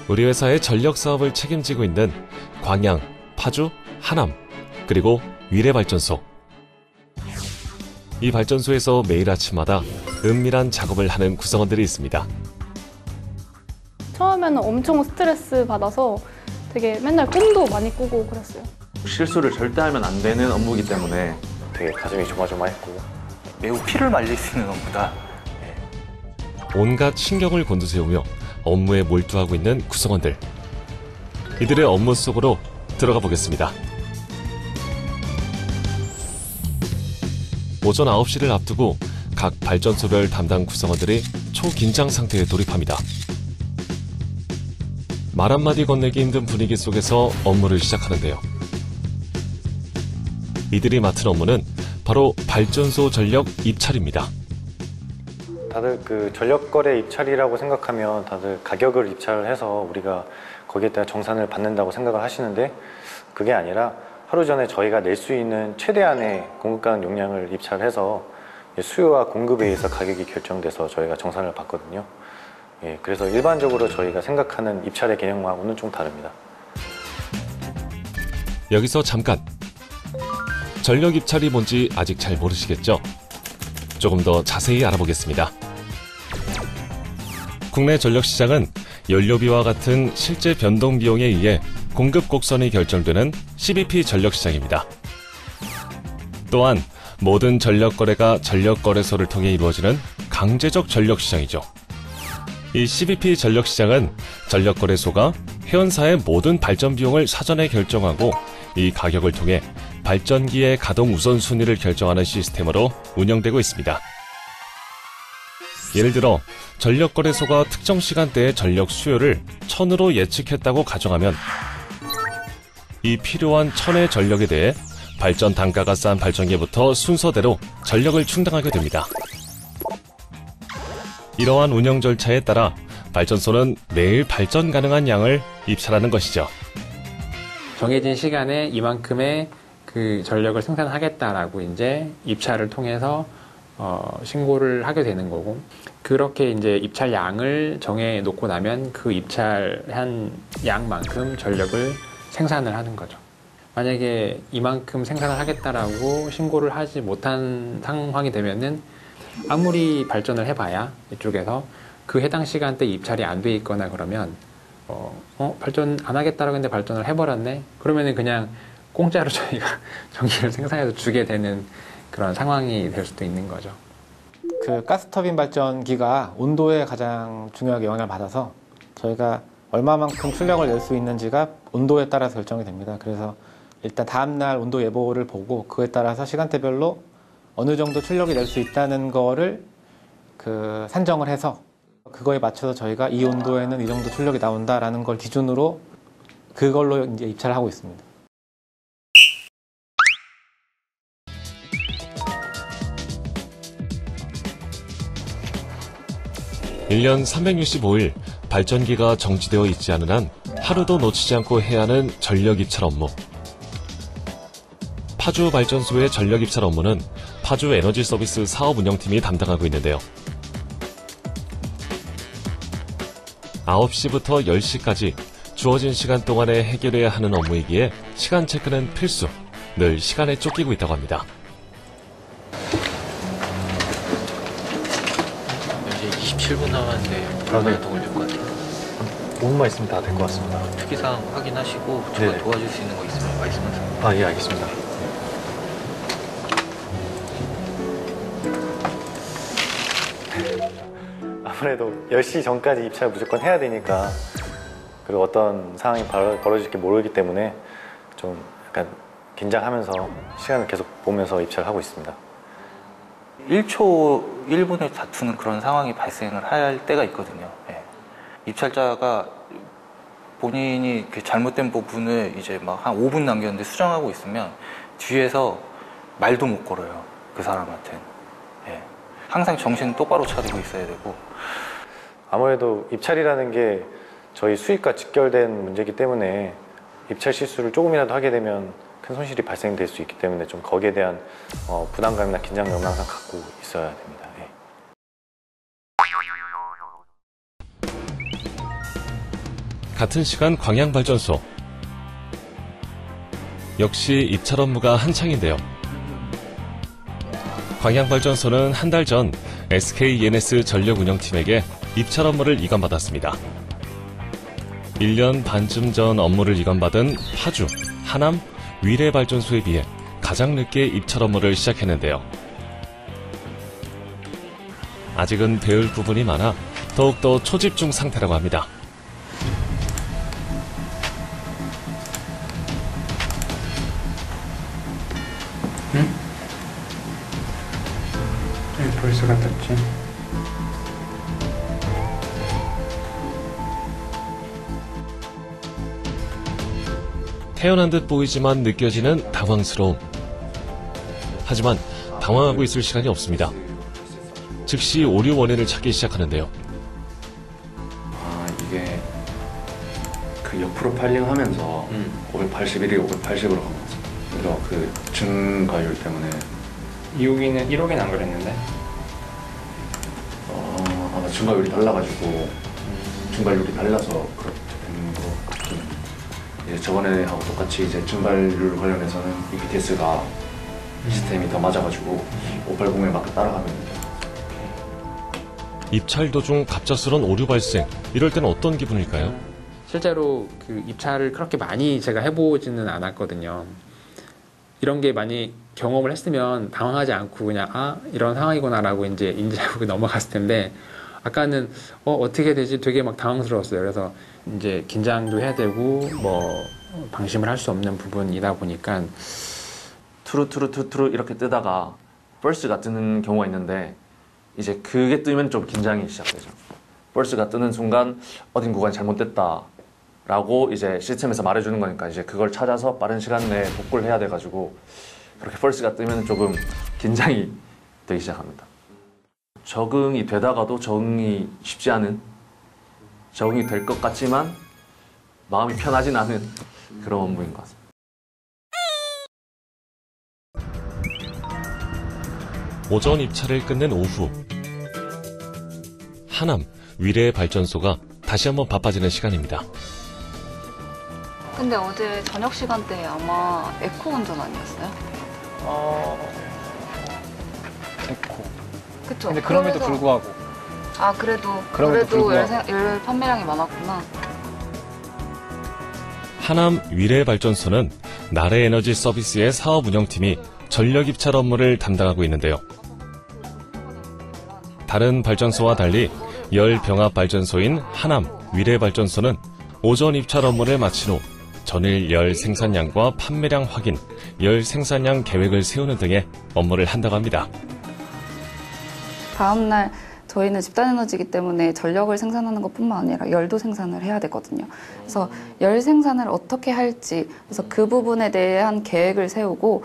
우리 회사의 전력 사업을 책임지고 있는 광양, 파주, 하남, 그리고 위례발전소. 이 발전소에서 매일 아침마다 은밀한 작업을 하는 구성원들이 있습니다. 처음에는 엄청 스트레스 받아서 되게 맨날 꿈도 많이 꾸고 그랬어요. 실수를 절대 하면 안 되는 업무이기 때문에 되게 가슴이 조마조마했고 매우 피를 말릴 수 있는 업무다. 온갖 신경을 곤두세우며 업무에 몰두하고 있는 구성원들. 이들의 업무 속으로 들어가 보겠습니다. 오전 9시를 앞두고 각 발전소별 담당 구성원들이 초긴장 상태에 돌입합니다. 말 한마디 건네기 힘든 분위기 속에서 업무를 시작하는데요. 이들이 맡은 업무는 바로 발전소 전력 입찰입니다. 다들 그 전력거래 입찰이라고 생각하면 다들 가격을 입찰을 해서 우리가 거기에 따라 정산을 받는다고 생각을 하시는데 그게 아니라 하루 전에 저희가 낼 수 있는 최대한의 공급 용량을 입찰해서 수요와 공급에 의해서 가격이 결정돼서 저희가 정산을 받거든요. 그래서 일반적으로 저희가 생각하는 입찰의 개념하고는 좀 다릅니다. 여기서 잠깐! 전력 입찰이 뭔지 아직 잘 모르시겠죠? 조금 더 자세히 알아보겠습니다. 국내 전력시장은 연료비와 같은 실제 변동 비용에 의해 공급 곡선이 결정되는 CBP 전력시장입니다. 또한 모든 전력 거래가 전력 거래소를 통해 이루어지는 강제적 전력시장이죠. 이 CBP 전력시장은 전력 거래소가 회원사의 모든 발전 비용을 사전에 결정하고 이 가격을 통해 발전기의 가동 우선순위를 결정하는 시스템으로 운영되고 있습니다. 예를 들어 전력 거래소가 특정 시간대의 전력 수요를 1000으로 예측했다고 가정하면 이 필요한 1000의 전력에 대해 발전 단가가 싼 발전기부터 순서대로 전력을 충당하게 됩니다. 이러한 운영 절차에 따라 발전소는 매일 발전 가능한 양을 입찰하는 것이죠. 정해진 시간에 이만큼의 그 전력을 생산하겠다라고 이제 입찰을 통해서 신고를 하게 되는 거고, 그렇게 이제 입찰량을 정해 놓고 나면 그 입찰한 양만큼 전력을 생산을 하는 거죠. 만약에 이만큼 생산을 하겠다라고 신고를 하지 못한 상황이 되면은 아무리 발전을 해봐야 이쪽에서 그 해당 시간대 입찰이 안 돼 있거나 그러면 발전 안 하겠다라고 했는데 발전을 해버렸네? 그러면은 그냥 공짜로 저희가 전기를 생산해서 주게 되는 그런 상황이 될 수도 있는 거죠. 그 가스터빈 발전기가 온도에 가장 중요하게 영향을 받아서 저희가 얼마만큼 출력을 낼 수 있는지가 온도에 따라서 결정이 됩니다. 그래서 일단 다음날 온도 예보를 보고 그에 따라서 시간대별로 어느 정도 출력이 낼 수 있다는 거를 산정을 해서 그거에 맞춰서 저희가 이 온도에는 이 정도 출력이 나온다라는 걸 기준으로 그걸로 이제 입찰을 하고 있습니다. (1년 365일) 발전기가 정지되어 있지 않은 한 하루도 놓치지 않고 해야 하는 전력 입찰 업무. 파주 발전소의 전력 입찰 업무는 파주 에너지 서비스 사업 운영팀이 담당하고 있는데요. 9시부터 10시까지 주어진 시간 동안에 해결해야 하는 업무이기에 시간 체크는 필수, 늘 시간에 쫓기고 있다고 합니다. 27분 남았는데 얼마나 더 걸릴 것 같아요? 5분만 있으면 다 될 것 같습니다. 특이사항 확인하시고 제가 도와줄 수 있는 거 있으면 말씀하세요. 아, 예, 알겠습니다. 아무래도 10시 전까지 입찰 무조건 해야 되니까, 그리고 어떤 상황이 벌어질지 모르기 때문에 좀 약간 긴장하면서 시간을 계속 보면서 입찰하고 있습니다. 1초 1분의 다투는 그런 상황이 발생을 할 때가 있거든요. 입찰자가 본인이 잘못된 부분을 이제 막 한 5분 남겼는데 수정하고 있으면 뒤에서 말도 못 걸어요, 그 사람한테는. 항상 정신 똑바로 차리고 있어야 되고. 아무래도 입찰이라는 게 저희 수익과 직결된 문제이기 때문에 입찰 실수를 조금이라도 하게 되면 큰 손실이 발생될 수 있기 때문에 좀 거기에 대한 부담감이나 긴장감을 항상 갖고 있어야 됩니다. 같은 시간 광양발전소. 역시 입찰 업무가 한창인데요. 광양발전소는 한 달 전 SK-ENS 전력운영팀에게 입찰 업무를 이관받았습니다. 1년 반쯤 전 업무를 이관받은 파주, 하남, 위례발전소에 비해 가장 늦게 입찰 업무를 시작했는데요. 아직은 배울 부분이 많아 더욱더 초집중 상태라고 합니다. 응? 왜 벌써 갖다 놨지? 태어난 듯 보이지만 느껴지는 당황스러움. 하지만 당황하고 있을 시간이 없습니다. 즉시 오류 원인을 찾기 시작하는데요. 아, 이게 그 옆으로 파일링하면서 581이 580으로 가면서 그래서 그 증가율 때문에 1호기는 안 그랬는데? 아마 증가율이 달라가지고 증가율이 달라서 그렇게 되는 것 같긴 합니다. 이제 저번에 하고 똑같이 이제 증가율 관련해서는 이 BTS가 시스템이 더 맞아가지고 580에 맞게 따라가면 돼요. 입찰 도중 갑작스런 오류 발생. 이럴 때는 어떤 기분일까요? 실제로 그 입찰을 그렇게 많이 제가 해보지는 않았거든요. 이런 게 많이 경험을 했으면 당황하지 않고 그냥 이런 상황이구나라고 이제 인지하고 넘어갔을 텐데 아까는 어떻게 되지 되게 막 당황스러웠어요. 그래서 이제 긴장도 해야 되고 뭐 방심을 할 수 없는 부분이다 보니까 투루 이렇게 뜨다가 벌스가 뜨는 경우가 있는데 이제 그게 뜨면 좀 긴장이 시작되죠. 벌스가 뜨는 순간 어딘 구간이 잘못됐다 라고 이제 시스템에서 말해주는 거니까 이제 그걸 찾아서 빠른 시간 내에 복구를 해야 돼가지고 그렇게 벌스가 뜨면 조금 긴장이 되기 시작합니다. 적응이 되다가도 적응이 쉽지 않은, 적응이 될 것 같지만 마음이 편하진 않은 그런 업무인 것 같습니다. 오전 입찰을 끝낸 오후. 하남, 위례 발전소가 다시 한번 바빠지는 시간입니다. 근데 어제 저녁 시간대에 아마 에코 운전 아니었어요? 에코. 그쵸? 근데 그럼에도 그래서- 불구하고 그래도 불구하고. 열 판매량이 많았구나. 하남 위례 발전소는 나래 에너지 서비스의 사업 운영팀이 전력 입찰 업무를 담당하고 있는데요. 다른 발전소와 달리 열 병합 발전소인 하남 위례 발전소는 오전 입찰 업무를 마친 후 전일 열 생산량과 판매량 확인, 열 생산량 계획을 세우는 등의 업무를 한다고 합니다. 다음날 저희는 집단에너지이기 때문에 전력을 생산하는 것뿐만 아니라 열도 생산을 해야 되거든요. 그래서 열 생산을 어떻게 할지, 그래서 그 부분에 대한 계획을 세우고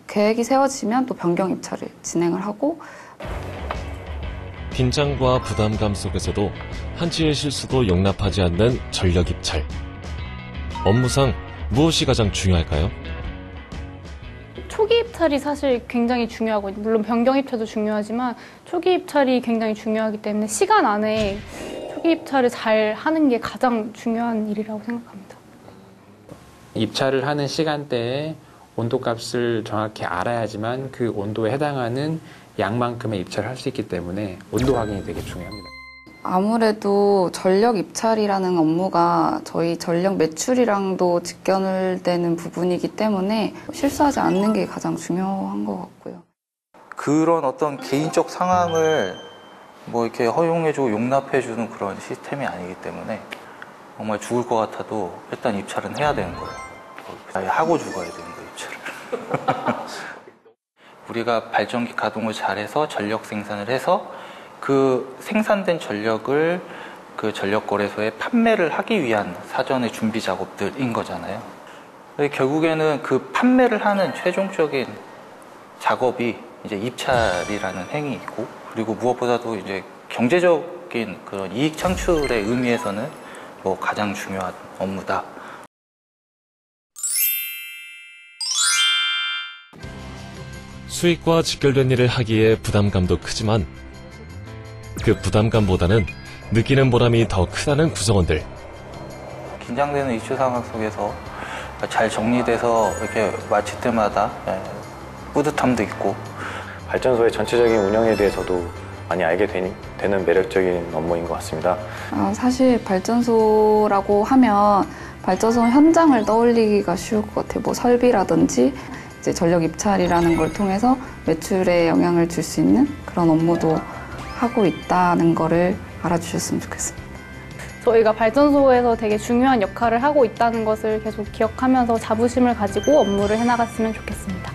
계획이 세워지면 또 변경 입찰을 진행을 하고. 긴장과 부담감 속에서도 한치의 실수도 용납하지 않는 전력 입찰. 업무상 무엇이 가장 중요할까요? 초기 입찰이 사실 굉장히 중요하고 물론 변경 입찰도 중요하지만 초기 입찰이 굉장히 중요하기 때문에 시간 안에 초기 입찰을 잘 하는 게 가장 중요한 일이라고 생각합니다. 입찰을 하는 시간대에 온도값을 정확히 알아야지만 그 온도에 해당하는 양만큼의 입찰을 할 수 있기 때문에 온도 확인이 되게 중요합니다. 아무래도 전력 입찰이라는 업무가 저희 전력 매출이랑도 직결되는 부분이기 때문에 실수하지 않는 게 가장 중요한 것 같고요. 그런 어떤 개인적 상황을 뭐 이렇게 허용해주고 용납해주는 그런 시스템이 아니기 때문에 정말 죽을 것 같아도 일단 입찰은 해야 되는 거예요. 아예 하고 죽어야 되는 거예요, 입찰을. 우리가 발전기 가동을 잘해서 전력 생산을 해서 그 생산된 전력을 그 전력거래소에 판매를 하기 위한 사전의 준비 작업들인 거잖아요. 결국에는 그 판매를 하는 최종적인 작업이 이제 입찰이라는 행위이고, 그리고 무엇보다도 이제 경제적인 그런 이익 창출의 의미에서는 뭐 가장 중요한 업무다. 수익과 직결된 일을 하기에 부담감도 크지만 그 부담감보다는 느끼는 보람이 더 크다는 구성원들. 긴장되는 이슈 상황 속에서 잘 정리돼서 이렇게 마칠 때마다 뿌듯함도 있고 발전소의 전체적인 운영에 대해서도 많이 알게 되는 매력적인 업무인 것 같습니다. 사실 발전소라고 하면 발전소 현장을 떠올리기가 쉬울 것 같아요. 뭐 설비라든지 이제 전력 입찰이라는 걸 통해서 매출에 영향을 줄 수 있는 그런 업무도 하고 있다는 거를 알아주셨으면 좋겠습니다. 저희가 발전소에서 되게 중요한 역할을 하고 있다는 것을 계속 기억하면서 자부심을 가지고 업무를 해나갔으면 좋겠습니다.